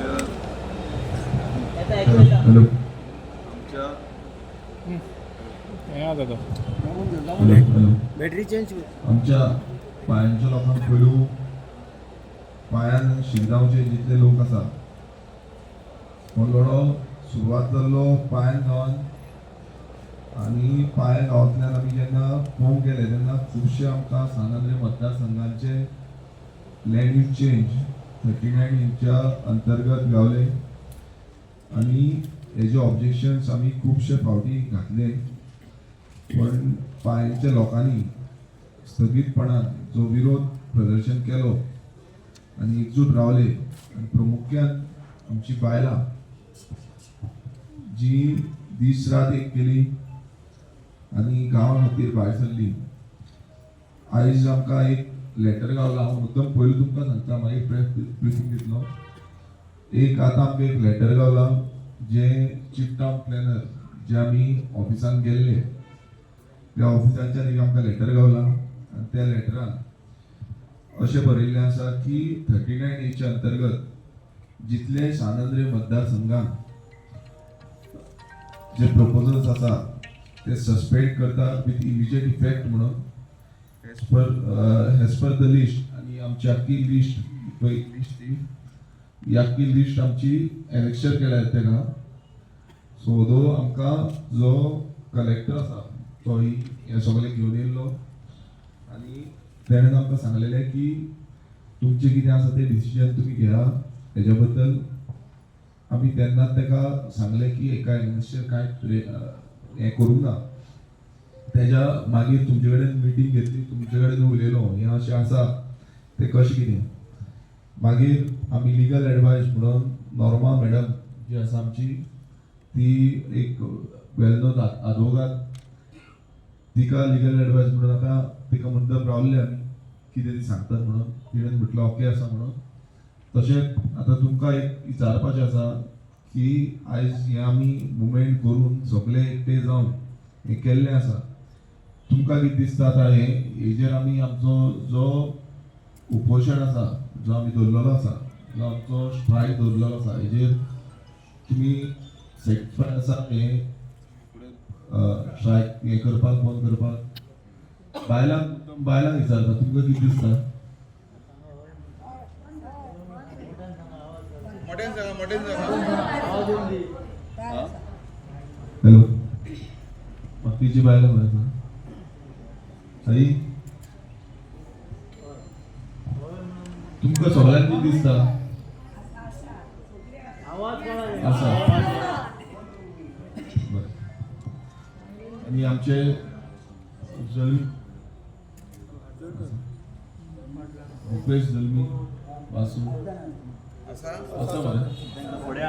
Hello battery change आमच्या पायांच्या लोकांक पयलू पायान शिरगांवचे जितले लोक आसा हो लढो सुरवात जाल्लो पायान गांवान आनी पाय गांवांतल्यान आमी जेन्ना पळोवंक गेले तेन्ना खुबशे आमकां सांगांद्रे मतदारसंघांचे लँड यूज चेंज 39 इंच्या अंतर्गत गावले आनी हेजे ऑब्जेक्शन्स आमी खुबशे फावटी घातले पण पायांच्या लोकांनी स्थगीतपणान जो विरोध प्रदर्शन केलो आनी एकजूट रावले आनी प्रामुख्यान आमची बायलां जी दीस रात एक केली आनी गांवा खातीर भायर सरली आयज आमकां एक लेटर गावला हांव मुद्दम पयलीं तुमकां सांगता मागीर प्रेस ब्रिफींग दितलो एक आतां आमकां एक लेटर गावला जे चीफ टावन प्लॅनर जे आमी ऑफिसान गेल्ले त्या ऑफिसाच्यान एक आमकां लेटर गावला आनी त्या लेटरान अशें बरयल्लें आसा की 39 एच्या अंतर्गत जितले सांगांद्रे मतदारसंघान जे प्रपोजल्स आसा ते सस्पेंड करता विथ इमिजिएट इफेक्ट म्हणून एज पर द लिस्ट आनी आमची आख्खी लिस्ट ही आख्खी लिस्ट आमची एनेक्शर केल्या तेका सो दो आमकां जो कलेक्टर आसा तो हे सगळें घेवन येयल्लो आनी तेणें आमकां सांगलेलें की तुमचें कितें आसा तें डिसिजन तुमी घेया हेज्या बद्दल आमी तेन्नाच तेका सांगलें की एका एनेक्शर कांय हें करूंक ना तेज्या मागीर तुमचे कडेन मिटींग घेतली तुमचे कडेन उलयलो हें अशें आसा तें कशें कितें मागीर आमी लिगल एडवायस म्हणून नॉर्मा मॅडम जी आसा आमची ती एक वेल नोन आदवोगाद तिका लिगल एडवायस म्हणून आतां तिका मुद्दम रावल्ले आमी कितें ती सांगतात म्हणून तिणें म्हटलं ओके आसा म्हणून तशेंच आतां तुमकां एक विचारपाचें आसा की आयज हें आमी मुवमेंट करून सगळे एकटे जावन हें केल्लें आसा तुमकां कितें दिसता आतां हेजेर आमी आमचो जो उपोशण आसा जो आमी दवरलेलो आसा जो आमचो स्ट्रायक दवरलेलो आसा हेजेर तुमी सॅटिस्फायड आसा हें स्ट्रायक हें करपाक बंद करपाक बायलांक विचारता तुमकां कितें दिसता हॅलो बाकीची बायलां म्हणा आई तुमकां सगळ्यांक कितें दिसता आसा आनी आमचे रुपेश जल्मी वासू असं मरे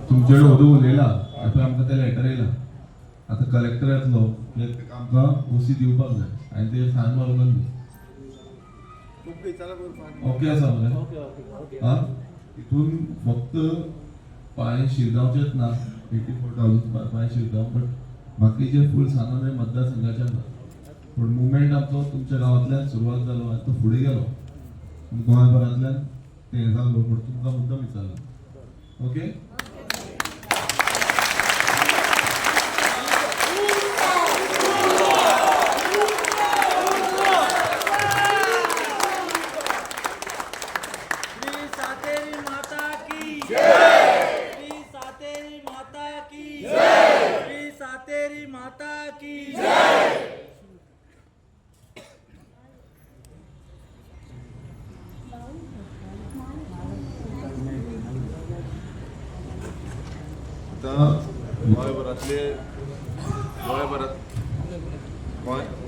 तुमचे कडेन उदक उलयला आता आमकां ते लेटर येयला आतां कलेक्टर येतलो आमकां ओसी दिवपाक जाय आनी ते फायन मारूंक दी ओके आसा मरे आं हितून फक्त पांय शिरगांवचेच ना 84,000 पांय शिरगांव बट बाकीचे फूल सांगांद्रे मतदारसंघाचे ना पण मुवमेंट आमचो तुमच्या गांवांतल्यान सुरवात जालो आनी तो फुडें गेलो गोंयभरांतल्यान तें जालो पण तुमकां मुद्दम विचारलो ओके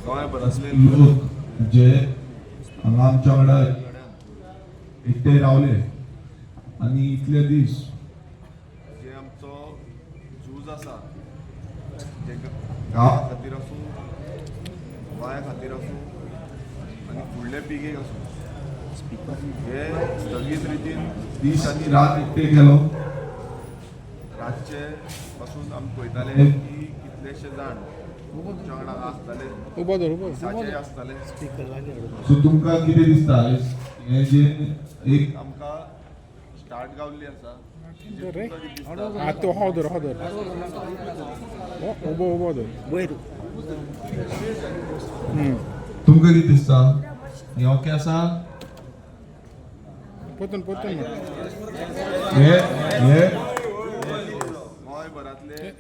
गोंयभरांतले लोक जे हांगा आमच्या वांगडा एकटे रावले आनी इतले दीस जे आमचो झूज आसा जे गांवा खातीर आसूं गोंया खातीर आसूं आनी फुडले पिळगेक आसूं हे स्थगीत रितीन दीस आनी रात एकटे केलो रातचे पासून आमी पळयताले की कितलेशे जाण वांगडा आसतले उबो धर उबो साचे आसतले स्पीकर लागले सो तुमकां कितें दिसता हे जे एक आमकां स्टार्ट गावल्ली आसा रे आ तो हो धर उबो उबो धर वयर तुमकां कितें दिसता हे ओके आसा पोतून हे गोंयभरांतले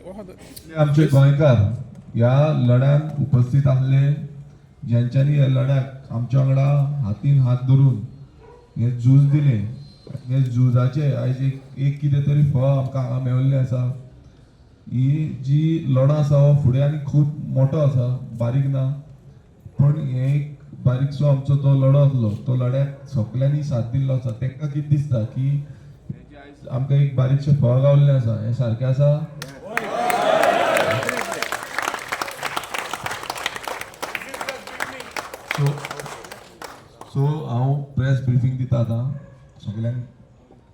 आमचे गोंयकार ह्या लढ्यात उपस्थित आसले ज्यांच्यानी ह्या लढ्याक आमच्या वांगडा हातीन हात धरून हे झूज दिले हे झुजाचे आयज एक कितें तरी फळ आमकां हांगा मेळिल्लें आसा ही जी लढो आसा हो फुडें आनी खूब मोठो आसा बारीक ना पण हे एक बारीकसो आमचो तो लढो आसलो तो लढ्याक सगल्यांनी साथ दिल्लो आसा तांकां कितें दिसता की हे जे आयज आमकां एक बारीकशें फळ गावल्लें आसा हें सारकें आसा सो हांव प्रेस ब्रिफींग दिता आतां सगल्यांक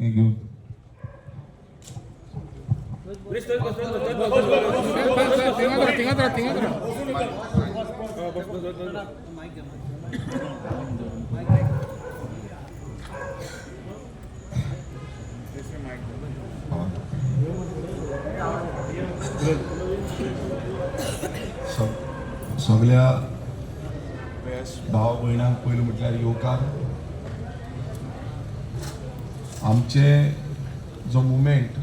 हें घेवन सगळ्या भाव भयणांक पयलीं म्हटल्यार येवकार आमचे जो मुवमेंट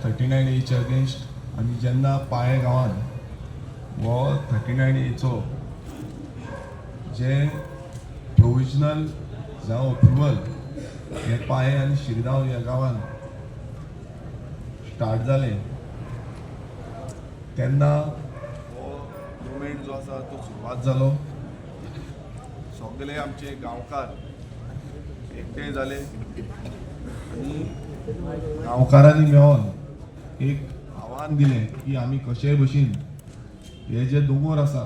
39 एच्या अगेन्स्ट आमी जेन्ना पाळे गांवान हो 39 एचो जे प्रोविजनल जावं अप्रुवल हे पाळे आनी शिरगांव ह्या गांवान स्टार्ट जालें तेन्ना हो मुवमेंट जो आसा तो सुरवात जालो सगळे आमचे गांवकार एकठांय जाले आनी गांवकारांनी मेळोन एक आव्हान दिलें की आमी कशेय भशेन हे जे दोंगर आसा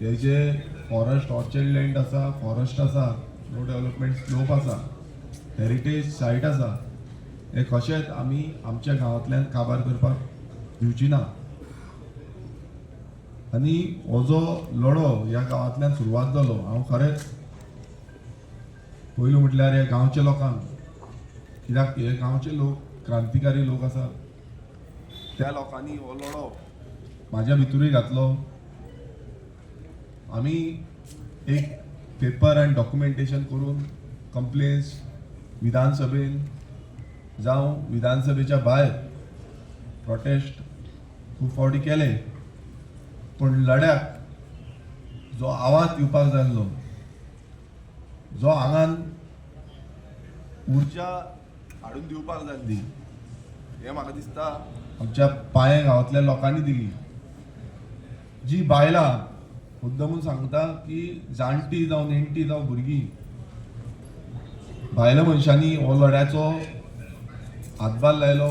हे जे फॉरेस्ट ऑर्चर्ड लँड आसा फॉरेस्ट आसा नो डेव्हलपमेंट स्लोप आसा हेरिटेज सायट आसा हे कशेंच आमी आमच्या गांवांतल्यान काबार करपाक दिवची ना आनी हो जो लढो ह्या गांवांतल्यान सुरवात जालो हांव खरेंच पयलीं म्हटल्यार हे गांवच्या लोकांक कित्याक हे गांवचे लोक क्रांतिकारी लोक आसा त्या लोकांनी हो लढो म्हाज्या भितरूय घातलो आमी एक पेपर एंड डॉक्युमेंटेशन करून कंप्लेन्स विधानसभेन जावं विधानसभेच्या भायर प्रोटेस्ट खूब फावटी केले पण लढ्याक जो आवाज दिवपाक जाय आसलो जो हांगान उर्जा हाडून दिवपाक जाय आसली हें म्हाका दिसता आमच्या पाळे गांवांतल्या लोकांनी दिली जी बायलां मुद्दमून सांगता की जाणटी जावं नेणटी जावं भुरगीं भायल्या मनशांनी हो लढ्याचो हातभार लायलो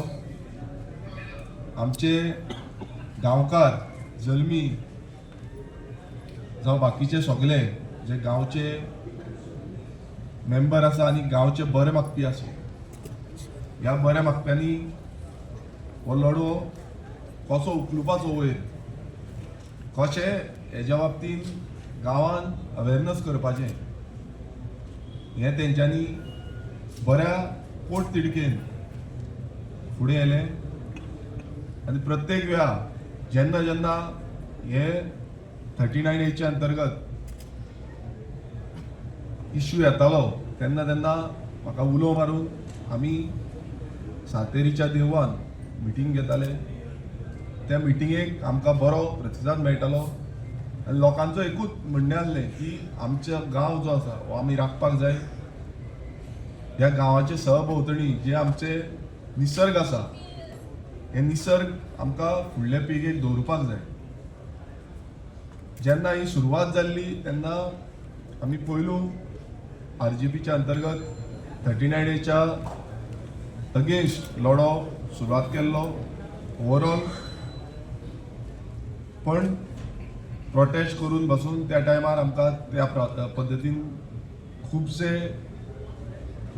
आमचे गांवकार जल्मी जावं बाकीचे सगळे जे गांवचे मेंबर आसा आनी गांवचे बरे मागपी आसा ह्या बऱ्या मागप्यांनी हो लढो कसो उखलुपाचो वयर कशें हेज्या बाबतीन गांवान अवेरनस करपाचें हें तेंच्यांनी बऱ्या पोट तिडकेन फुडें येले आनी प्रत्येक वेळा जेन्ना जेन्ना हे 39 एच्या अंतर्गत इश्यू येतालो तेन्ना तेन्ना म्हाका उलो मारून आमी सातेरीच्या देवळान मिटींग घेताले त्या मिटिंगेक आमकां बरो प्रतिसाद मेळटालो आनी लोकांचो एकूच म्हणणें आसलें की आमचो गांव जो आसा हो आमी राखपाक जाय ह्या गांवाचे सहभोंवतणी जे आमचे निसर्ग आसा हे निसर्ग आमकां फुडले पिळगेक दवरपाक जाय जेन्ना ही सुरवात जाल्ली तेन्ना आमी पयलू RGPच्या अंतर्गत 39 एच्या अगेन्स्ट लढो सुरवात केल्लो ओवरऑल पण प्रोटेस्ट करून बसून त्या टायमार आमकां त्या पद्दतीन खुबशे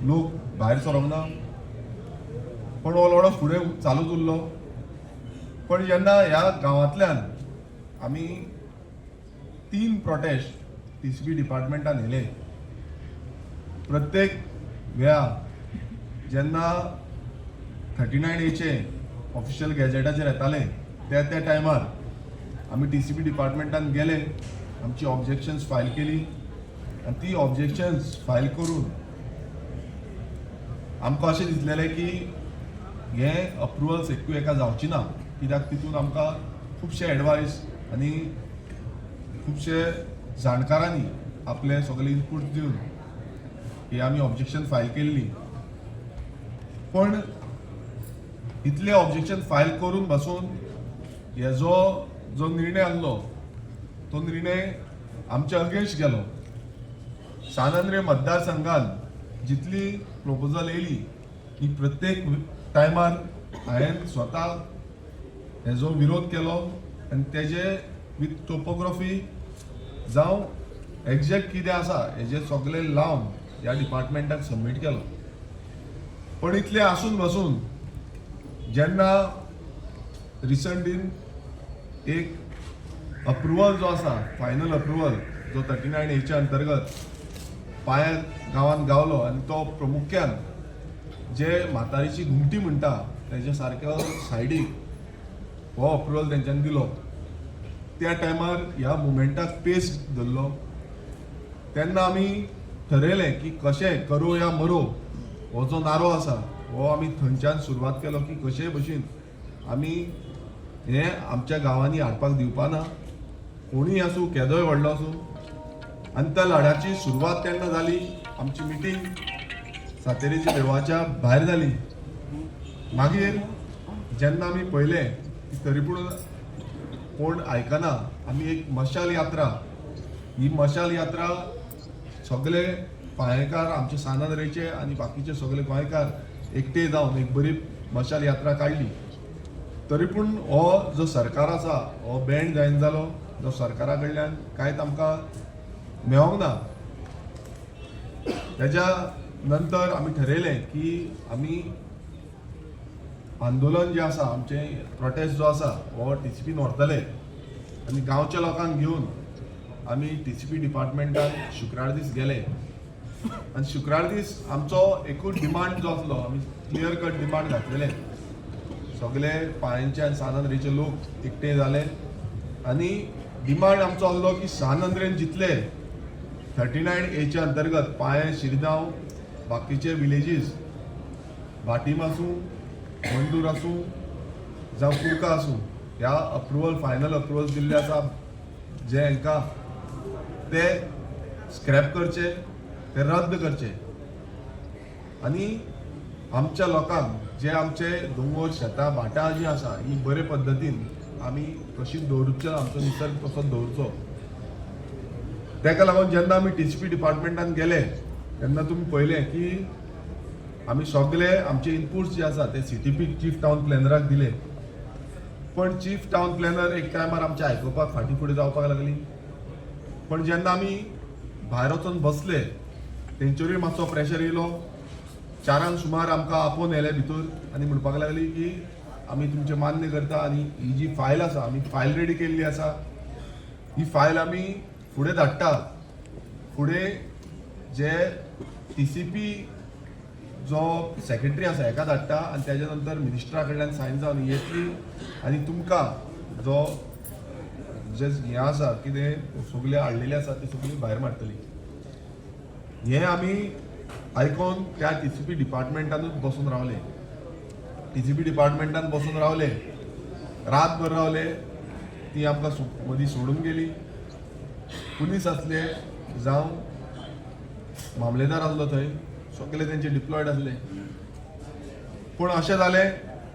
लोक भायर सरोंक ना पण हो लढो फुडें चालूच उरलो पण जेन्ना ह्या गांवांतल्यान आमी 3 प्रोटेस्ट TCP डिपार्टमेंटान येले. प्रत्येक वेळा जेन्ना 39A ऑफिशियल गॅजेटाचेर येताले त्या टायमार आमी TCP डिपार्टमेंटान गेले, आमची ऑब्जेक्शन्स फायल केली आनी ती ऑब्जेक्शन्स फायल करून आमकां अशें दिसलेलें की हे अप्रुवल्स एकूय एका जावची ना, कित्याक तितून आमकां खुबशे एडवायस आनी खुबशे जाणकारांनी आपले सगळे इनपूट दिवन ही आमी ऑब्जेक्शन फायल केल्ली. पण इतले ऑब्जेक्शन फायल करून बसून हे जो निर्णय आसलो तो निर्णय आमच्या अगेन्स्ट गेलो. सान अंद्रे मतदारसंघात जितली प्रपोजल येयली ही प्रत्येक टायमार हांवें स्वता हेजो विरोध केलो आनी तेजे विथ टोपोग्राफी जावं एग्जॅक्ट कितें आसा हेजे सगळे लावन ह्या डिपार्टमेंटाक सबमीट केलो. पण इतले आसून बसून जेन्ना रिसंटीन एक अप्रुवल जो आसा, फायनल अप्रुवल जो 39A अंतर्गत पाया गांवांत गावलो आनी तो प्रामुख्यान जे म्हातारीची घुमटी म्हणटा तेजे सारक्या सायडीक हो अप्रुवल तेंच्यांनी दिलो. त्या टायमार ह्या मुवमेंटाक पेस धरलो. तेन्ना आमी ठरयलें की कशें करो या मरो हो जो नारो आसा हो आमी थंयच्यान सुरवात केलो की कशे भशेन आमी हे आमच्या गांवांनी हाडपाक दिवपाना, कोणीय आसूं केदोय व्हडलो आसूं. आनी त्या लढ्याची सुरवात तेन्ना जाली. आमची मिटींग सातेरीच्या देवळाच्या भायर जाली. मागीर जेन्ना आमी पळयलें की तरी पूण कोण आयकना, आमी एक मशाल यात्रा, ही मशाल यात्रा सगळे पाळयेकार आमचे सान अंद्रेचे आनी बाकीचे सगळे गोंयकार एकटे जावन एक बरी मशाल यात्रा काडली. तरी पूण हो जो सरकार आसा हो बँड जायना जालो. जो सरकारा कडल्यान कांयच आमकां मेळोंक ना. तेज्या नंतर आमी ठरयलें की आमी आंदोलन जे आसा आमचें प्रोटेस्ट जो आसा हो TCPन व्हरतले आनी गांवच्या लोकांक घेवन आमी TCP डिपार्टमेंटान शुक्रार दीस गेले. आनी शुक्रार दीस आमचो एकूच डिमांड जो आसलो, आमी क्लियर कट डिमांड घातलेले. सगळे पाळयेंचे आनी सान अंद्रेचे लोक एकठांय जाले आनी डिमांड आमचो आसलो की सान अंद्रेन जितले 39A अंतर्गत पाळये, शिरगांव, बाकीचे विलेजीस, भाटीम आसूं, मंडूर आसूं जावं कुडका आसूं, ह्या अप्रुवल फायनल अप्रुवल दिल्ले आसा जे हांकां ते स्क्रॅप करचे, ते रद्द करचे आनी आमच्या लोकांक जे आमचे दोंगर, शेतां, भाटां जीं आसा ही बरे पद्दतीन आमी कशीच दवरचे, आमचो निसर्ग तसोच दवरचो. तेका लागून जेन्ना आमी TCP डिपार्टमेंटान गेले तेन्ना तुमी पळयलें की आमी सगळे आमचे इनपुट्स जे आसा ते CTP चीफ टावन प्लॅनराक दिले. पण चीफ टावन प्लॅनर एक टायमार आमचे आयकुपाक फाटीं फुडें जावपाक लागली. पण जेन्ना आमी भायर वचून बसले तेंचेरूय मातसो प्रेशर येयलो. 4 सुमार आमकां आपोवन येयले भितर आनी म्हणपाक लागली की आमी तुमचें मान्य करता आनी ही जी फायल आसा आमी फायल रेडी केल्ली आसा, ही फायल आमी फुडें धाडटा. फुडें जे TCP जो सेक्रेटरी आसा हेका धाडटा आनी तेज्या नंतर मिनिस्टरा कडल्यान सायन जावन येतली आनी तुमकां जो जे हें आसा कितें सगळे हाडलेले आसा ती सगळी भायर मारतली. हें आमी आयकोन त्या TCP डिपार्टमेंटानूच बसून रावले. TCP डिपार्टमेंटान बसून रावले, रातभर रावले. ती आमकां मदीं सोडून गेली. पुलीस आसले जावं मामलेदार आसलो थंय, सगळे तेंचे डिप्लॉयड आसले. पूण अशें जालें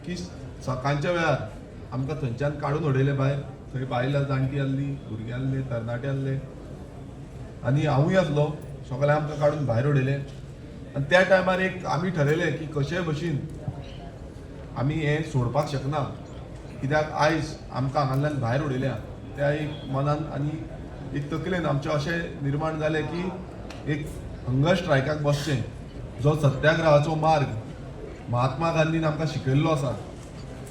की सकाळच्या वेळार आमकां थंयच्यान काडून उडयले भायर. थंय बायलां जाणटी आसली, भुरगे आसले, तरणाटे आसले आनी हांवूय आसलो. सगळे आमकां काडून भायर उडयले. आनी त्या टायमार एक आमी ठरयलें की कशे भशेन आमी हें सोडपाक शकना, कित्याक आयज आमकां हांगांतल्यान भायर उडयल्या. त्या एक मनान आनी एक तकलेन आमचें अशें निर्माण जालें की एक हंगर स्ट्रायकाक बसचें. जो सत्याग्रहाचो मार्ग महात्मा गांधीन आमकां शिकयल्लो आसा,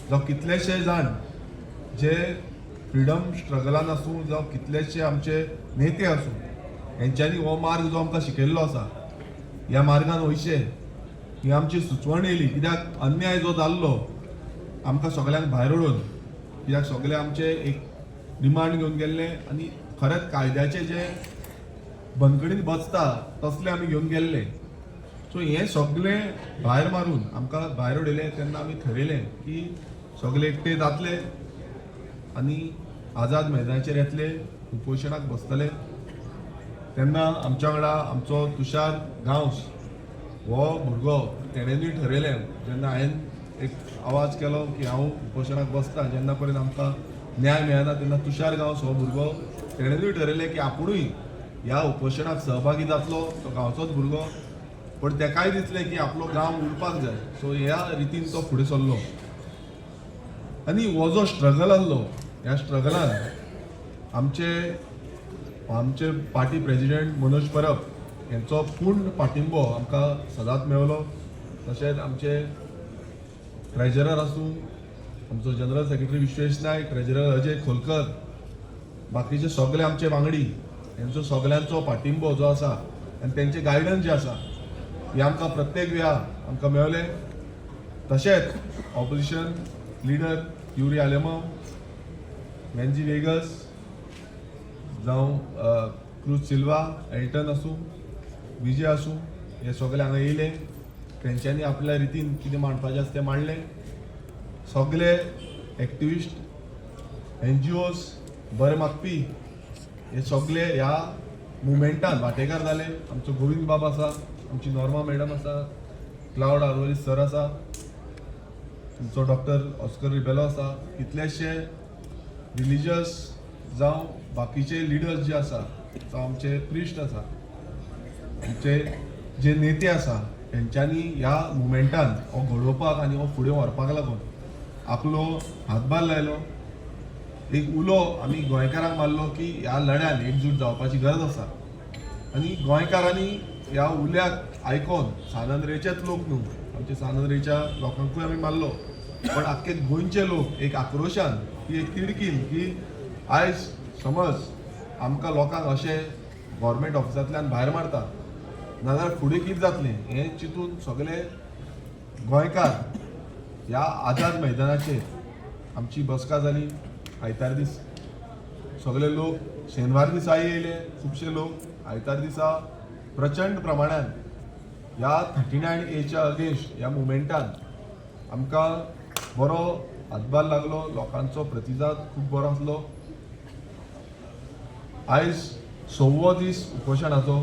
जो कितलेशे जाण जे फ्रिडम स्ट्रगलान आसूं जावं कितलेशे आमचे नेते आसूं हेंच्यांनी हो मार्ग जो आमकां शिकयल्लो आसा ह्या मार्गान वयचे ही आमची सुचवण येयली कित्याक अन्याय जो जाल्लो आमकां सगल्यांक भायर उडोवन कित्याक सगळे आमचे एक डिमांड घेवन गेल्ले आनी खरेंच कायद्याचे जे बंदखणीत बसता तसले आमी घेवन गेल्ले सो हे सगळे भायर मारून आमकां भायर उडयले तेन्ना आमी थारायलें की सगळे एकटे जातले आनी आझाद मैदानाचेर येतले उपोशणाक बसतले तेन्ना आमच्या वांगडा आमचो तुषार गांवस हो भुरगो तेणेनूय ठरयलें जेन्ना हांवें एक आवाज केलो की हांव उपोशणाक बसता जेन्ना पर्यंत आमकां न्याय मेळना तेन्ना तुषार गांवस हो भुरगो तेणेनूय ठरयलें की आपुणूय ह्या उपोशणाक सहभागी जातलो तो गांवचोच भुरगो पण तेकाय दिसलें की आपलो गांव उरपाक जाय सो ह्या रितीन तो फुडें सरलो आनी हो जो स्ट्रगल आसलो ह्या स्ट्रगलान आमचे पार्टी प्रेजिडेंट मनोज परब यांचो पूर्ण पाठिंबो आमकां सदांच मेळलो तशेंच आमचे ट्रेजरर आसूं आमचो जनरल सेक्रेटरी विश्वेश नायक ट्रेजरर अजय खोलकर बाकीचे सगळे आमचे वांगडी यांचो सगळ्यांचो पाठिंबो जो आसा आनी तेंचे गायडन्स जे आसा हे आमकां प्रत्येक वेळा आमकां मेळ्ळें तशेंच ऑपोजिशन लिडर युरी आलेमो मेन्जी वेगस जावं क्रूज सिल्वा एल्टन आसूं विजय आसूं हे सगळे हांगा येयले तेंच्यांनी आपल्या रितीन कितें मांडपाचें आसा तें मांडलें सगळे एक्टिविस्ट NGOs बरे मागपी हे सगळे ह्या मुवमेंटान वांटेकार जाले आमचो गोविंद बाब आसा आमची नॉर्मा मॅडम आसा क्लाउड आर्वरीस सर आसा आमचो डॉक्टर ऑस्कर रिबेलो आसा कितलेशे रिलिजियस जावं बाकीचे लिडर्स जे आसा जावं आमचे प्रिस्ट आसा आमचे जे नेते आसा तेंच्यांनी ह्या मुवमेंटान हो घडोवपाक आनी हो फुडें व्हरपाक लागून आपलो हातभार लायलो एक उलो आमी गोंयकारांक मारलो की ह्या लढ्यान एकजूट जावपाची गरज आसा आनी गोंयकारांनी ह्या उल्याक आयकोन सानंद्रेचेच लोक न्हू आमचे सानंद्रेच्या लोकांकूय आमी मारलो पण आख्खे गोंयचे लोक एक आक्रोशान की एक तिडकीन की आयज समज आमकां लोकांक अशें गव्हर्मेंट ऑफिसांतल्यान भायर मारता नाजाल्यार फुडें कितें जातलें हें चिंतून सगळे गोंयकार ह्या आझाद मैदानाचेर आमची बसका जाली आयतार दीस सगळे लोक शेनवार दिसा येयले खुबशे लोक आयतार दिसा प्रचंड प्रमाणान ह्या 39A अगेन्स्ट ह्या मुवमेंटान आमकां बरो हातभार लागलो लोकांचो प्रतिसाद खूब बरो आसलो आयज 6वो दीस उपोशणाचो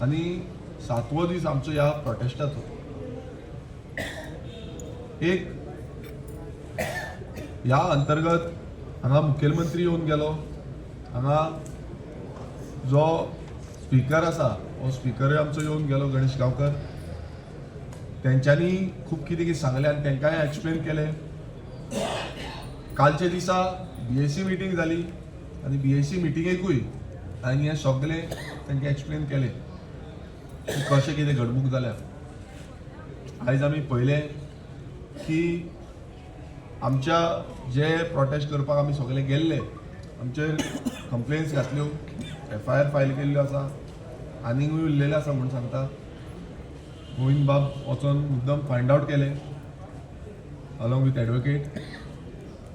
आनी 7वो दीस आमचो ह्या प्रोटेस्टाचो एक ह्या अंतर्गत हांगा मुखेलमंत्री येवन गेलो हांगा जो स्पीकर आसा हो स्पीकरूय आमचो येवन गेलो गणेश गांवकर तेंच्यांनी खूब कितें कितें सांगलें आनी तेंकांय एक्सप्लेन केलें कालचे दिसा BAC मिटींग जाली आनी BAC मिटिंगेकूय हांवें हें सगळें तेंकां एक्सप्लेन केलें की कशें कितें घडणूक जाल्या आयज आमी पळयलें की आमच्या जे प्रोटेस्ट करपाक आमी सगळे गेल्ले आमचेर कंप्लेन्स घातल्यो FIR फायल केल्ल्यो आसा आनीकूय उरलेले आसा म्हणून सांगता गोविंद बाब वचोन मुद्दम फायंड आवट केले अलॉंग विथ एडवोकेट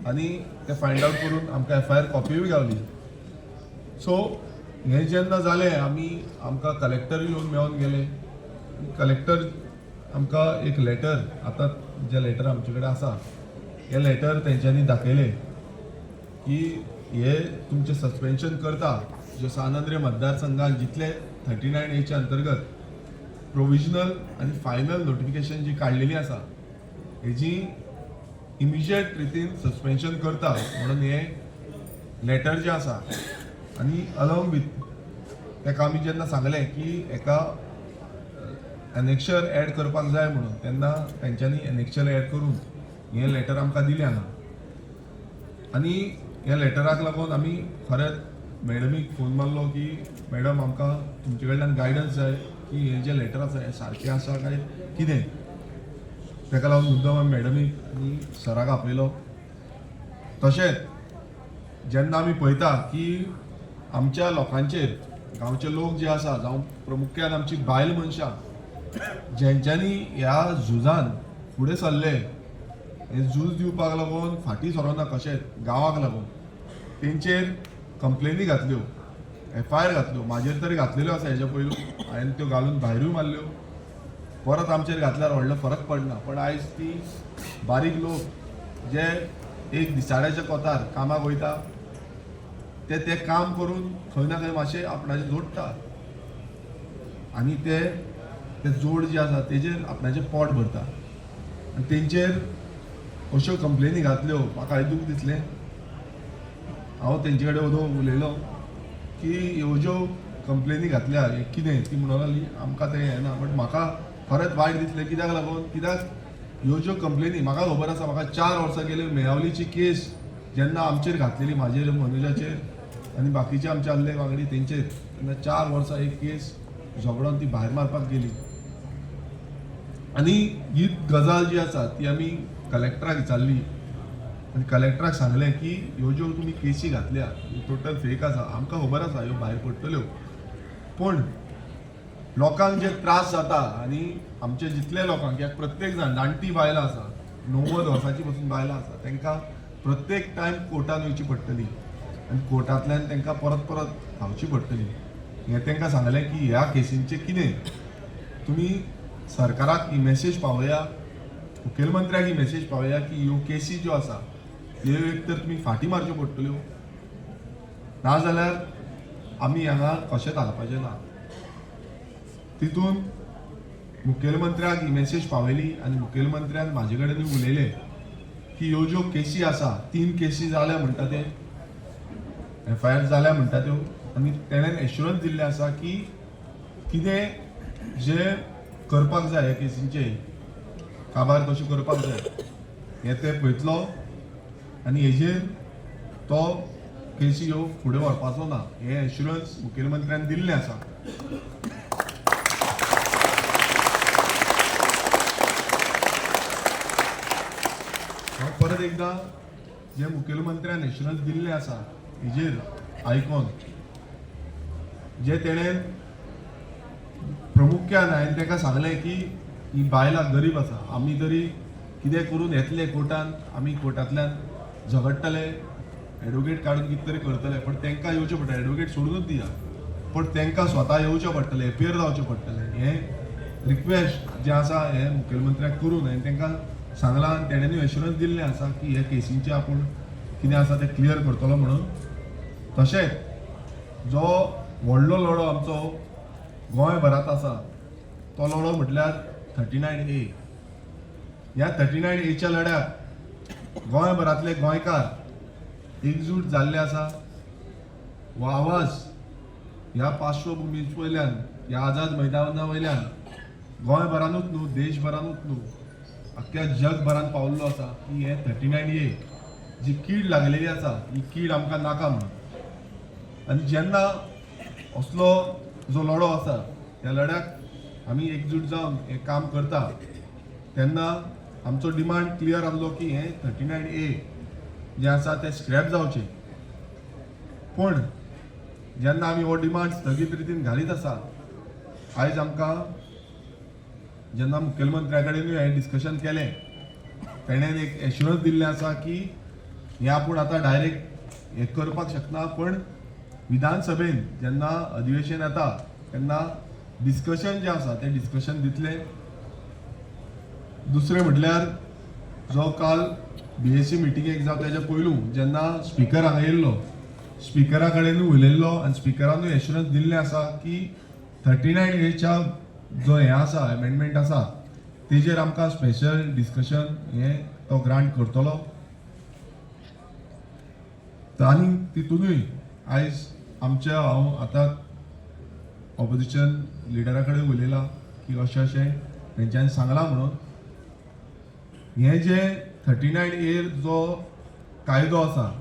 आनी ते फायंड आवट करून आमकां FIR कॉपीय गावली सो हें जेन्ना जालें आमकां कलेक्टर येवन मेळोन गेले कलेक्टर आमकां एक लेटर आतां जें लेटर आमचे कडेन आसा हें लेटर तेंच्यांनी दाखयलें की हे तुमचें सस्पेन्शन करता जे सानंद्रे मतदारसंघात जितले 39A अंतर्गत प्रोविजनल आनी फायनल नोटिफिकेशन जी काडलेली आसा हेजी इमिजिएट रितीन सस्पेन्शन करता म्हणून हें लेटर जें आसा आनी अलॉंग विथ तेका आमी जेन्ना सांगलें की एका एनेक्शर एड करपाक जाय म्हणून तेन्ना तेंच्यांनी एनेक्शर एड करून हें लेटर आमकां दिलें हांगा आनी ह्या लेटराक लागून आमी खरेंच मॅडमीक फोन मारलो की मॅडम आमकां तुमचे कडल्यान गायडन्स जाय की हें जें लेटर आसा हें सारकें आसा काय कितें तेका लागून मुद्दम आमी मॅडमीक आनी सराक आपयलो तशेंच जेन्ना आमी पळयता की आमच्या लोकांचेर गांवचे लोक जे आसा जावं प्रामुख्यान आमची बायल मनशां जेंच्यांनी ह्या झुजान फुडें सरले हे झूज दिवपाक लागून फाटीं सरोना कशें गांवाक लागून तेंचेर कंप्लेनी घातल्यो FIR घातल्यो म्हाजेर तरी घातलेल्यो आसा हेच्या पयलू हांवें त्यो घालून भायरूय मारल्यो परत आमचेर घातल्यार व्हडलो फरक पडना पण आयज ती बारीक लोक जे एक दिसाळ्याच्या कोतार कामाक वयता ते काम करून खंय ना खंय मातशें आपणाचें जोडटा आनी ते जोड जे आसा तेजेर आपणाचें पोट भरता आनी तेंचेर अश्यो कंप्लेनी घातल्यो म्हाका दूख दिसलें हांव तेंचे कडेन वचून उलयलो की ह्यो ज्यो कंप्लेनी घातल्या हें कितें ती म्हणून लागली आमकां तें हें ना बट म्हाका खरेंच वायट दिसलें कित्याक लागून कित्याक ह्यो ज्यो कंप्लेनी म्हाका खबर आसा म्हाका 4 वर्सां गेली मेयावलीची केस जेन्ना आमचेर घातलेली म्हाजेर मनोजाचेर आनी बाकीचे आमचे आसले वांगडी तेंचेर तेन्ना 4 वर्सां एक केस झगडोन ती भायर मारपाक गेली आनी ही गजाल जी आसा ती आमी कलेक्टराक विचारली आनी कलेक्टराक सांगलें की ह्यो ज्यो तुमी केसी घातल्या टोटल फेक आसा आमकां खबर आसा ह्यो भायर पडटल्यो पण लोकांक जे त्रास जाता आनी आमचे जितले लोकांक कित्याक प्रत्येक जाण जाणटी बायलां आसा 90 वर्सांची पासून बायलां आसा तांकां प्रत्येक टायम कोर्टान वयची पडटली आनी कोर्टांतल्यान तांकां परत परत खावची पडटली हें तांकां सांगलें की ह्या केसींचें कितें तुमी सरकाराक ही मेसेज पावया मुखेलमंत्र्याक ही मेसेज पावया की ह्यो केसी ज्यो आसा ह्यो एक तर तुमी फाटीं मारच्यो पडटल्यो नाजाल्यार आमी हांगा कशें घालपाचें ना तितून मुखेलमंत्र्याक ही मेसेज पावयली आनी मुखेलमंत्र्यान म्हाजे कडेन उलयलें की ह्यो ज्यो केसी आसा 3 केसी जाल्या म्हणटा ते FIR जाल्या म्हणटा त्यो आनी तेणेन एश्युरन्स दिल्लें आसा की कितें जे करपाक जाय ह्या केसींचे काबार कशी करपाक जाय हें ते पळयतलो आनी हेजेर तो केसी ह्यो फुडें व्हरपाचो ना हें एश्युरन्स मुखेलमंत्र्यान दिल्लें आसा हांव परत एकदां जे मुखेलमंत्र्यान एश्युरन्स दिल्लें आसा हेजेर आयकोन जे तेणेन प्रामुख्यान हांवें ताका सांगलें की ही बायलां गरीब आसा आमी तरी कितें करून येतले कोर्टान आमी कोर्टांतल्यान झगडटले एडवोकेट काडून कितें तरी करतले पण तांकां येवचें पडटलें एडवोकेट सोडूनच दिया पण तांकां स्वता येवचें पडटलें एपियर जावचें पडटलें हें रिक्वेस्ट जें आसा हें मुखेलमंत्र्याक करून हांवें तांकां सांगलां आनी तेणेंनी एश्युरन्स दिल्लें आसा की हे केसींचें आपूण कितें आसा तें क्लियर करतलो म्हणून तशेंच जो व्हडलो लढो आमचो गोंयभरांत आसा तो लढो म्हटल्यार 39A ह्या 39A लढ्याक गोंयभरांतले गोंयकार एकजूट जाल्ले आसा हो आवाज ह्या पार्श्वभुमी वयल्यान ह्या आझाद मैदाना वयल्यान गोंयभरांतूच न्हू देशभरांतूच न्हू आख्ख्या जगभरांत पावल्लो आसा की हे 39A जी कीड लागलेली आसा ही कीड आमकां नाका म्हणून आनी जेन्ना असलो जो लढो आसा त्या लढ्याक आमी एकजूट जावन हें काम करता तेन्ना आमचो डिमांड क्लियर आसलो की हें 39A जें आसा तें स्क्रॅप जावचें पूण जेन्ना आमी हो डिमांड स्थगीत रितीन घालीत आसा आयज आमकां जेन्ना मुखेलमंत्र्या कडेनूय हांवें डिस्कशन केलें तेणेन एक एश्युरन्स दिल्लें आसा की हें आपूण आतां डायरेक्ट हें करपाक शकना पण विधानसभेन जेन्ना अधिवेशन येता तेन्ना डिस्कशन जें आसा तें डिस्कशन दितलें दुसरें म्हटल्यार जो काल BSc मिटिंगेक जावं तेच्या पयलू जेन्ना स्पिकर हांगा येयल्लो स्पिकरा कडेनूय उलयल्लो आनी स्पिकरानूय एश्युरन्स दिल्लें आसा की 39A जो हें आसा एमेंडमेंट आसा तेजेर आमकां स्पेशल डिस्कशन हें तो ग्रांट करतलो आनी तितूनय आयज आमच्या हांव आतां ऑपोजिशन लिडरा कडेन उलयलां की अशें अशें तेंच्यांनी सांगलां म्हणून हें जें 39A जो कायदो आसा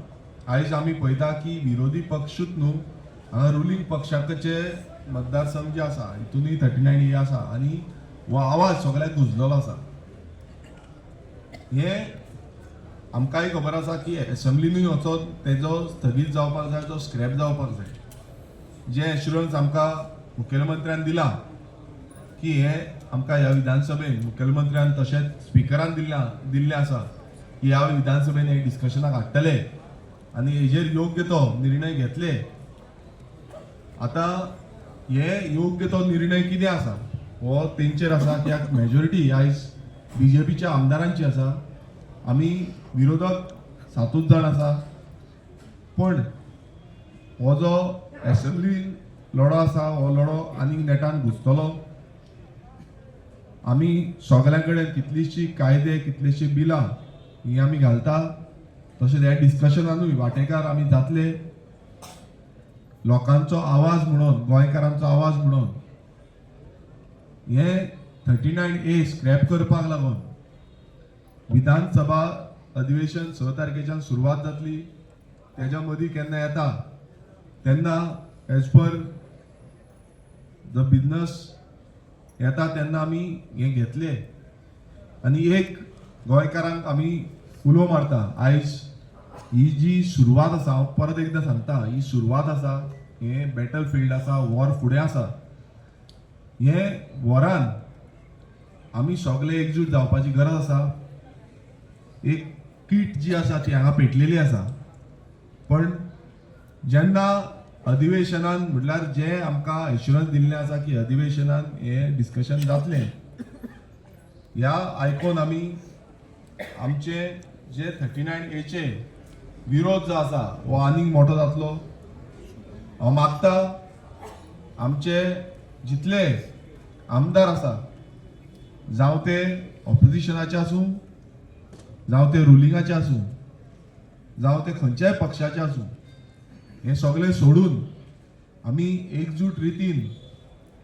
आयज आमी पळयता की विरोधी पक्षूच न्हू हांगा रुलींग पक्षाचे मतदारसंघ जे आसा हितूनय 39A आसा आनी हो आवाज सगळ्याक गुंजलेलो आसा हें आमकांय खबर आसा की असेंब्लीनूय वचोन तेजो स्थगीत जावपाक जाय, तो स्क्रॅप जावपाक जाय. जे एश्युरन्स आमकां मुखेलमंत्र्यान दिला की हे आमकां ह्या विधानसभेन मुखेलमंत्र्यान तशेंच स्पिकरान दिल्लें आसा की ह्या विधानसभेन हे डिस्कशनाक हाडटले आनी हेजेर योग्य तो निर्णय घेतले. आतां हे योग्य तो निर्णय कितें आसा हो तेंचेर आसा, कित्याक मेजॉरिटी आयज बीजेपीच्या आमदारांची आसा. आमी विरोधक 7 जाण आसा, पण हो जो असेंब्ली लढो आसा हो लढो आनीक नेटान घुसतलो. आमी सगळ्यां कडेन कितलीशी कायदे कितलीशी बिलां ही आमी घालता. तशेंच ह्या डिस्कशनानूय वांटेकार आमी जातले. लोकांचो आवाज म्हणून, गोंयकारांचो आवाज म्हणून हे 39A स्क्रॅप करपाक लागून विधानसभा अधिवेशन 6 तारखेच्यान सुरवात जातली. तेज्या मदीं केन्ना येता तेन्ना एज पर द बिझनस येता तेन्ना आमी हे घेतले. आनी एक गोंयकारांक आमी उलो मारता, आयज ही जी सुरवात आसा, हांव परत एकदां सांगता, ही सुरवात आसा, हे बॅटल फिल्ड आसा, वॉर फुडें आसा. हे वॉरान आमी सगळे एकजूट जावपाची गरज आसा. एक कीट जी आसा ती हांगा पेटलेली आसा, पण जेन्ना अधिवेशनान म्हटल्यार जे आमकां एश्युरन्स दिल्लें आसा की अधिवेशनान हे डिस्कशन जातलें, ह्या आयकून आमी आमचे जे 39A चे विरोध जो आसा हो आनीक मोठो जातलो. हांव मागता आमचे जितले आमदार आसा, जावं ते ऑपोजिशनाचे आसूं, जावं ते रुलिंगाचे आसूं, जावं ते खंयच्याय पक्षाचे आसूं, हे सगळे सोडून आमी एकजूट रितीन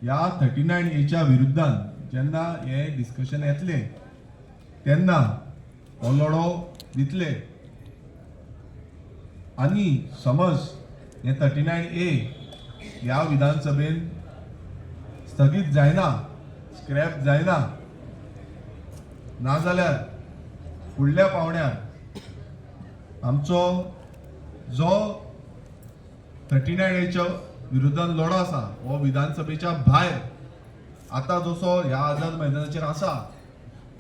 ह्या 39A च्या विरुद्धान जेन्ना हे डिस्कशन येतले तेन्ना हो लढो दितले. आनी समज हे 39A ह्या विधानसभेन स्थगीत जायना, स्क्रॅप जायना, नाजाल्यार फुडल्या पावण्यार आमचो जो 39A च्या विरुद्धान लढो आसा हो विधानसभेच्या भायर आतां जसो ह्या आझाद मैदानाचेर आसा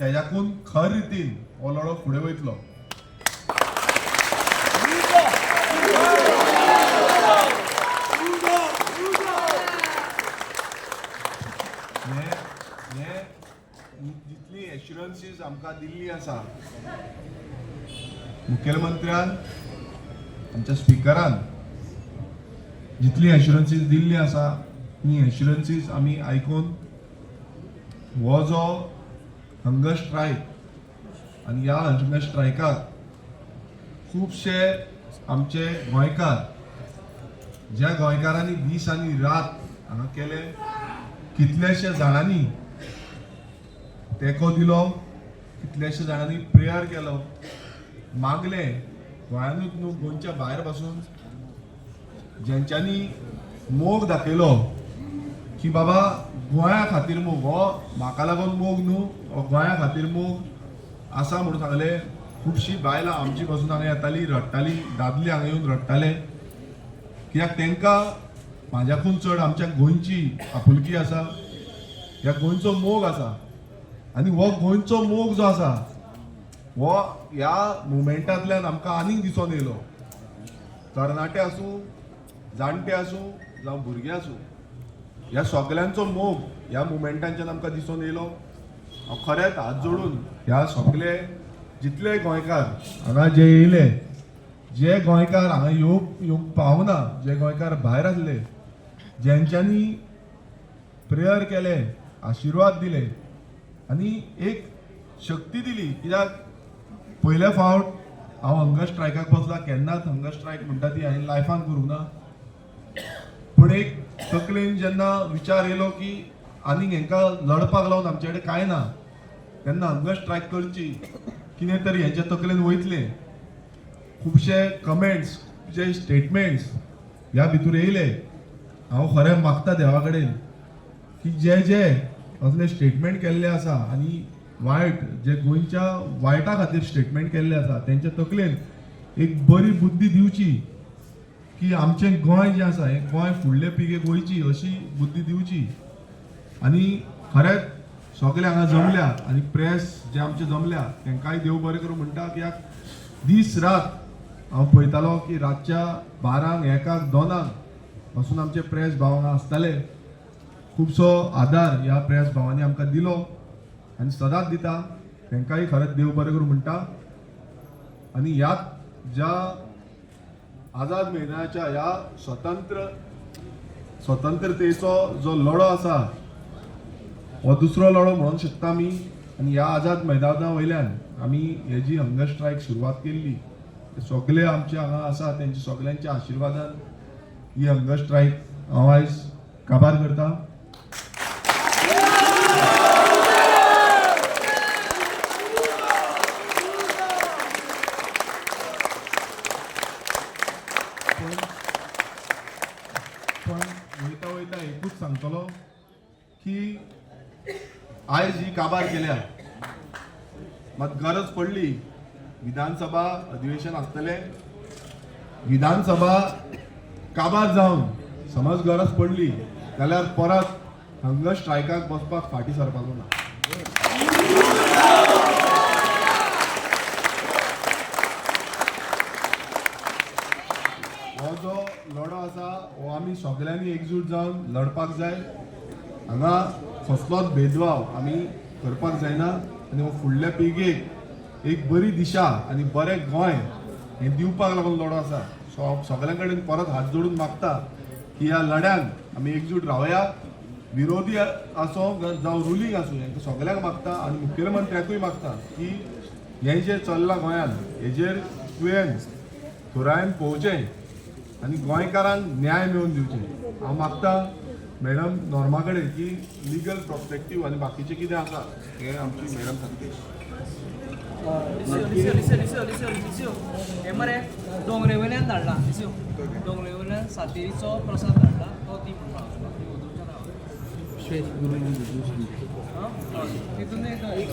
तेज्याकून खर रितीन हो लढो फुडें वयतलो. जितली एश्युरन्सीस आमकां दिल्ली आसा मुखेलमंत्र्यान, आमच्या स्पिकरान जितली एश्युरन्सीस दिल्ली आसा, ही एश्युरन्सीस आमी आयकून हो जो हंगर स्ट्रायक आनी ह्या हंगर स्ट्रायकाक खुबशे आमचे गोंयकार, ज्या गोंयकारांनी दीस आनी रात हांगा केले, कितलेशे जाणांनी तेंको दिलो, कितलेशे जाणांनी प्रेयर केलो, मागले गोंयांतूच न्हू गोंयच्या भायर पासून जेंच्यांनी मोग दाखयलो की बाबा गोंया खातीर मोग, हो म्हाका लागून मोग न्हू, हो गोंया खातीर मोग आसा म्हणून सांगले. खुबशीं बायलां आमची पासून हांगा येतालीं, रडटालीं, दादले हांगा येवन रडटाले, कित्याक तेंकां म्हाज्याकून चड आमच्या गोंयची आपुलकी आसा, ह्या गोंयचो मोग आसा. आनी हो गोंयचो मोग जो आसा हो ह्या मुवमेंटांतल्यान आमकां आनीक दिसून येयलो. तरणाटे आसूं, जाणटे आसूं, जावं भुरगे आसूं, ह्या सगळ्यांचो मोग ह्या मुवमेंटांच्यान आमकां दिसून येयलो. हांव खरेंच हात जोडून ह्या सगळे जितले गोंयकार हांगा जे येयले, जे गोंयकार हांगा येवंक पावना, जे गोंयकार भायर आसले, जेंच्यांनी प्रेयर केले, आशिर्वाद दिले आनी एक शक्ती दिली. कित्याक पयले फावट हांव हंगर स्ट्रायकाक बसला, केन्नाच हंगर स्ट्रायक म्हणटा ती हांवें लायफान करूंक ना, पण एक तकलेन जेन्ना विचार येयलो की आनीक हेंकां लडपाक लावन आमचे कडेन कांय ना, तेन्ना हंगर स्ट्रायक करची, कितें तरी हेंच्या तकलेन वयतले. खुबशे कमेंट्स, खुबशे स्टेटमेंट्स ह्या भितर येयले. हांव खरें मागता देवा कडेन की जे असले स्टेटमेंट केल्ले आसा आनी वायट जे गोंयच्या वायटा खातीर स्टेटमेंट केल्ले आसा तेंच्या तकलेन एक बरी बुद्धी दिवची की आमचें गोंय जें आसा हें गोंय फुडले पिळगेक वयची अशी बुद्धी दिवची. आनी खरेंच सगळे हांगा जमल्या आनी प्रेस जे आमचे जमल्या तांकांय देव बरें करूं म्हणटा कित्याक दीस रात हांव पळयतालो की रातच्या 12, 1, 2 पासून आमचे प्रेस भाव हांगा आसताले. खुबसो आदार ह्या प्रेस भावांनी आमकां दिलो आनी सदांच दिता. तांकांय खरेंच देव बरें करूं म्हणटा. आनी ह्याच ज्या आझाद मैदानाच्या ह्या स्वतंत्रतेचो जो लढो आसा हो दुसरो लढो म्हणूंक शकता आमी. आनी ह्या आझाद मैदाना वयल्यान आमी हे जी हंगर स्ट्रायक सुरवात केल्ली सगळे आमचे हांगा आसा तेंच्या सगळ्यांच्या आशिर्वादान ही हंगर स्ट्रायक हांव आयज काबार करता. पण वयता वयता एकूच सांगतलो की आयज ही काबार केल्या मात गरज पडली विधानसभा अधिवेशन आसतले. विधानसभा काबार जावन समज गरज पडली जाल्यार परत हंगर स्ट्रायकाक बसपाक फाटी सरपाचो ना. हो जो लढो आसा हो आमी सगळ्यांनी एकजूट जावन लढपाक जाय. हांगा कसलोच भेदभाव आमी करपाक जायना आनी हो फुडल्या पिळगेक एक बरी दिशा आनी बरें गोंय हें दिवपाक लागून लढो आसा. सो सगळ्यां कडेन परत हात जोडून मागता की ह्या लढ्यान आमी एकजूट रावया. विरोधी आसो जावं रुलींग आसूं हेंकां सगळ्यांक मागता आनी मुखेलमंत्र्याकूय मागता की हें जें चल्लां गोंयान हेजेर तुवें थोरायन पळोवचें आनी गोंयकारांक न्याय मेळोवन दिवचें. हांव मागता मॅडम नॉर्मा कडेन की लिगल पर्सपेक्टीव आनी बाकीचें कितें आसा हें आमची मॅडम सांगतली. लिस्यो हे मरे दोंगरे वयल्यान धाडला. लिस्यो दोंगरे वयल्यान सातेरीचो प्रसाद धाडला तो ती तितून एक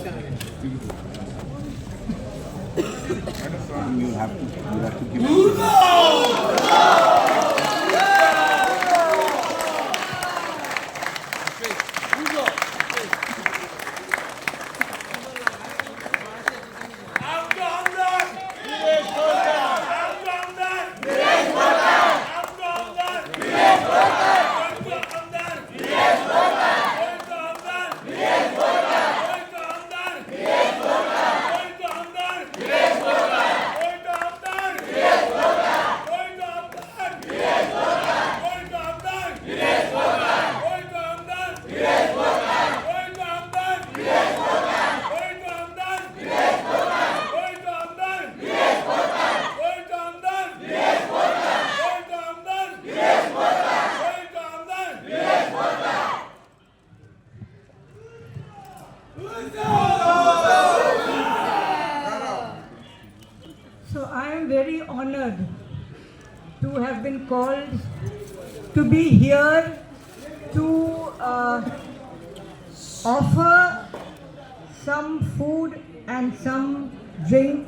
So I am very honored to have been called to be here to offer some food and some drink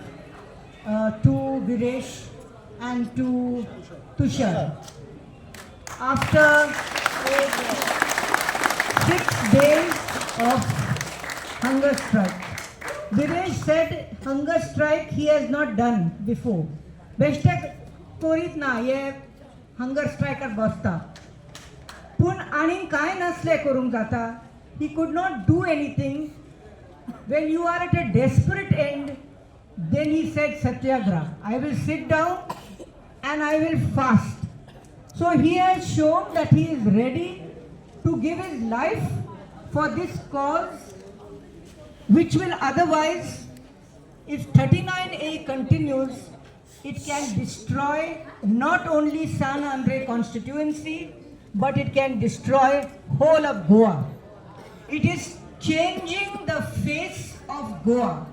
to Viresh and to Tushar. After 6 days of hunger strike. Viresh said hunger strike he has not done before. बेश्टेक करीत ना हे hunger स्ट्रायकार बसता. पूण आनी कांय नसलें करूंक जाता. He could not do anything. When you are at a desperate end, then he said Satyagraha. I will sit down and I will fast. So he has shown that he is ready to give his life for this cause, which will otherwise, if 39A continues, it can destroy not only San Andre constituency, but it can destroy whole of Goa. It is changing the face of Goa.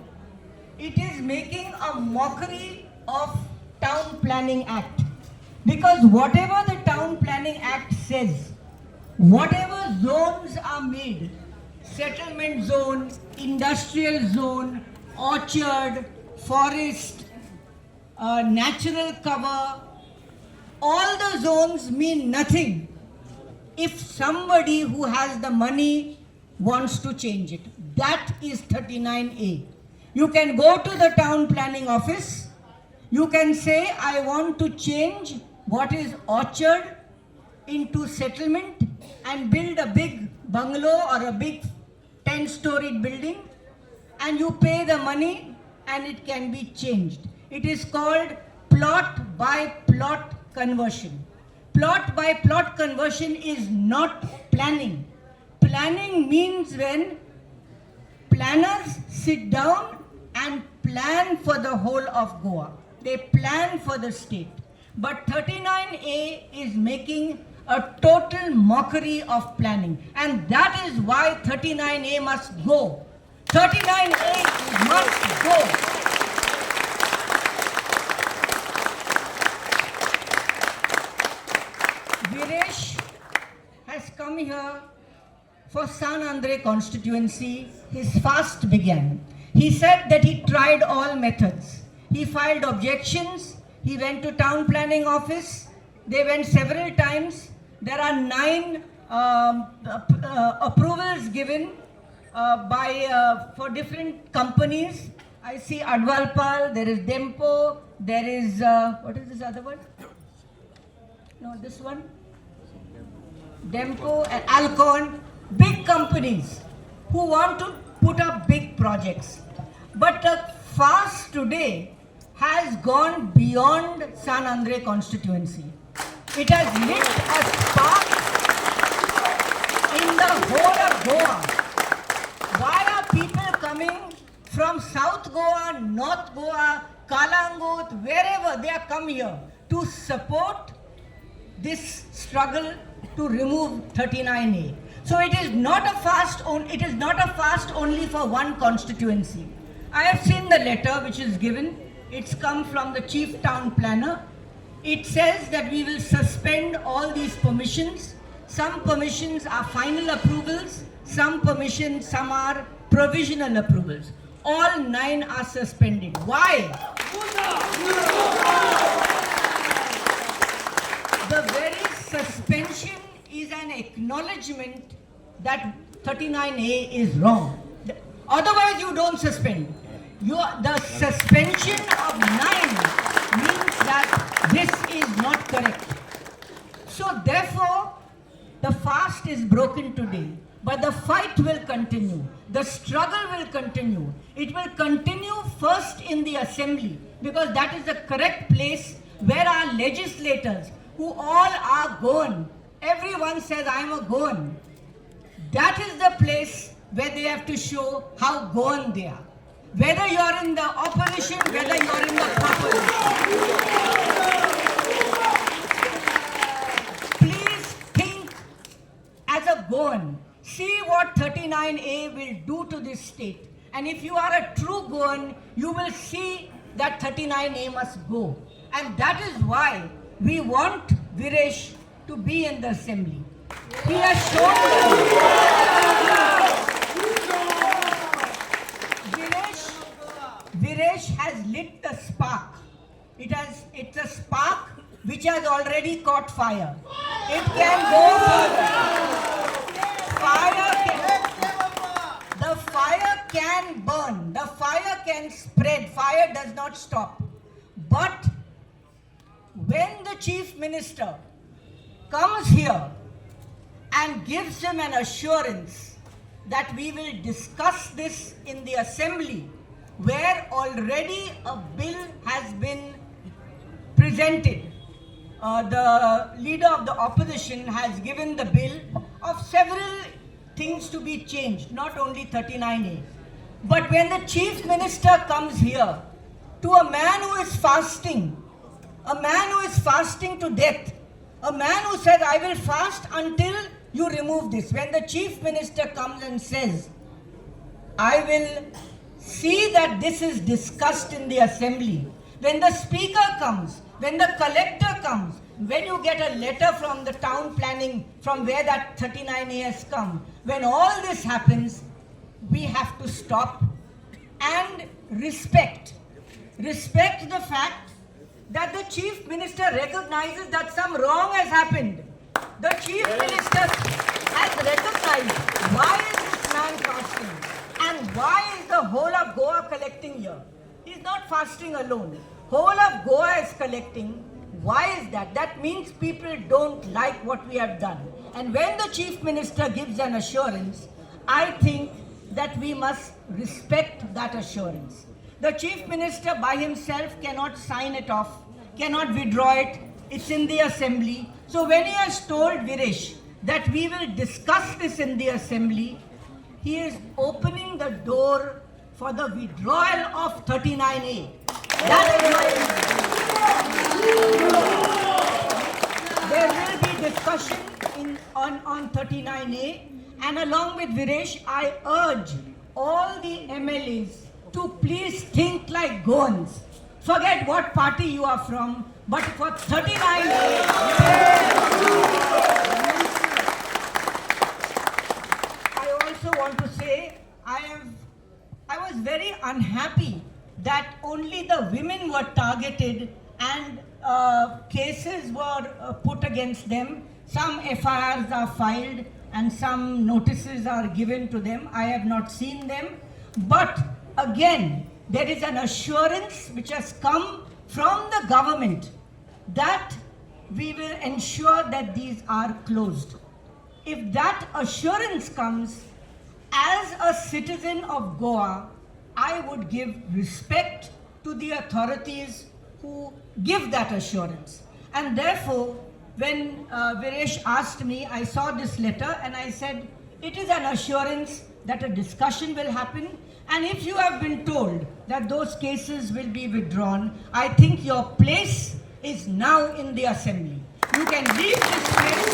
It is making a mockery of Town Planning Act. Because whatever the Town Planning Act says, whatever zones are made, settlement zone, industrial zone, orchard, forest, natural cover, all the zones mean nothing if somebody who has the money wants to change it. That is 39A. You can go to the town planning office. You can say, I want to change what is orchard into settlement and build a big bungalow or a big 10-storied building, and you pay the money and it can be changed. It is called plot by plot conversion. Plot by plot conversion is not planning. Planning means when planners sit down and plan for the whole of Goa. They plan for the state. But 39A is making a total mockery of planning. And that is why 39A must go. 39A must go. Viresh has come here for San Andre constituency. His fast began. He said that he tried all methods. He filed objections. He went to town planning office. They went several times. There are 9 approvals given for different companies. I see Advalpal, there is Dempo, there is, what is this other one? No, this one. Dempo and Alcon, big companies who want to put up big projects. But the fast today has gone beyond San Andre constituency. It has lit a spark in the whole of Goa. Why are people coming from South Goa, North Goa, Kalangut, wherever they are come here to support this struggle to remove 39A? So it is not a fast. It is not a fast only for one constituency. I have seen the letter which is given. It's come from the chief town planner. It says that we will suspend all these permissions. Some permissions are final approvals. Some permissions, some are provisional approvals. All 9 are suspended. Why? The very suspension is an acknowledgement that 39A is wrong. Otherwise, you don't suspend. The suspension of 9 means that this is not correct. So therefore, the fast is broken today, but the fight will continue. The struggle will continue. It will continue first in the assembly, because that is the correct place where our legislators, who all are Goan, everyone says, I am a Goan. That is the place where they have to show how Goan they are. Whether you are in the opposition, whether you are in the proposition. Please think as a Goan. See what 39A will do to this state. And if you are a true Goan, you will see that 39A must go. And that is why we want Viresh to be in the assembly. He has shown Viresh has lit the spark. It's a spark which has already caught fire. It can go further. The fire can burn. The fire can spread. Fire does not stop. But when the chief minister comes here and gives him an assurance that we will discuss this in the assembly, where already a bill has been presented. The leader of the opposition has given the bill of several things to be changed, not only 39A. But when the chief minister comes here to a man who is fasting to death, a man who said, I will fast until you remove this. When the chief minister comes and says, I will see that this is discussed in the assembly. When the speaker comes, when the collector comes, when you get a letter from the town planning, from where that 39A has come, when all this happens, we have to stop and respect the fact that the chief minister recognizes that some wrong has happened. The chief minister has recognized why is this man fasting and why is the whole of Goa collecting here. He's not fasting alone. Whole of Goa is collecting. Why is that? That means people don't like what we have done. And when the chief minister gives an assurance, I think that we must respect that assurance. The chief minister by himself cannot sign it off, cannot withdraw it. It's in the assembly. So when he has told Virish that we will discuss this in the assembly, he is opening the door for the withdrawal of 39A. That is my There will be discussion on 39A, and along with Viresh, I urge all the MLAs to please think like Goans. Forget what party you are from, but for 39A, I also want to say I was very unhappy that only the women were targeted and cases were put against them. Some FIRs are filed and some notices are given to them. I have not seen them. But again, there is an assurance which has come from the government that we will ensure that these are closed. If that assurance comes, as a citizen of Goa, I would give respect to the authorities who give that assurance. And therefore, when Viresh asked me, I saw this letter and I said, it is an assurance that a discussion will happen. And if you have been told that those cases will be withdrawn, I think your place is now in the assembly. You can leave this place.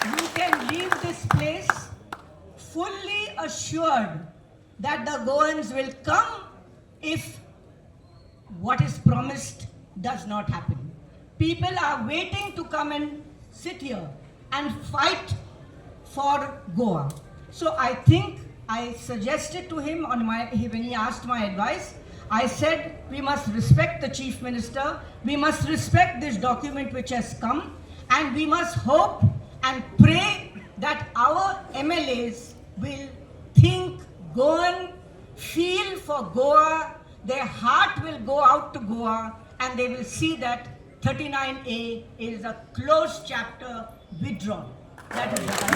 You can leave this place fully assured that the Goans will come if what is promised does not happen. People are waiting to come and sit here and fight for Goa. So I think I suggested to him when he asked my advice, I said we must respect the chief minister, we must respect this document which has come, and we must hope and pray that our MLAs will think Goan, feel for Goa, their heart will go out to Goa, and they will see that 39A is a closed chapter, withdrawn. That is what I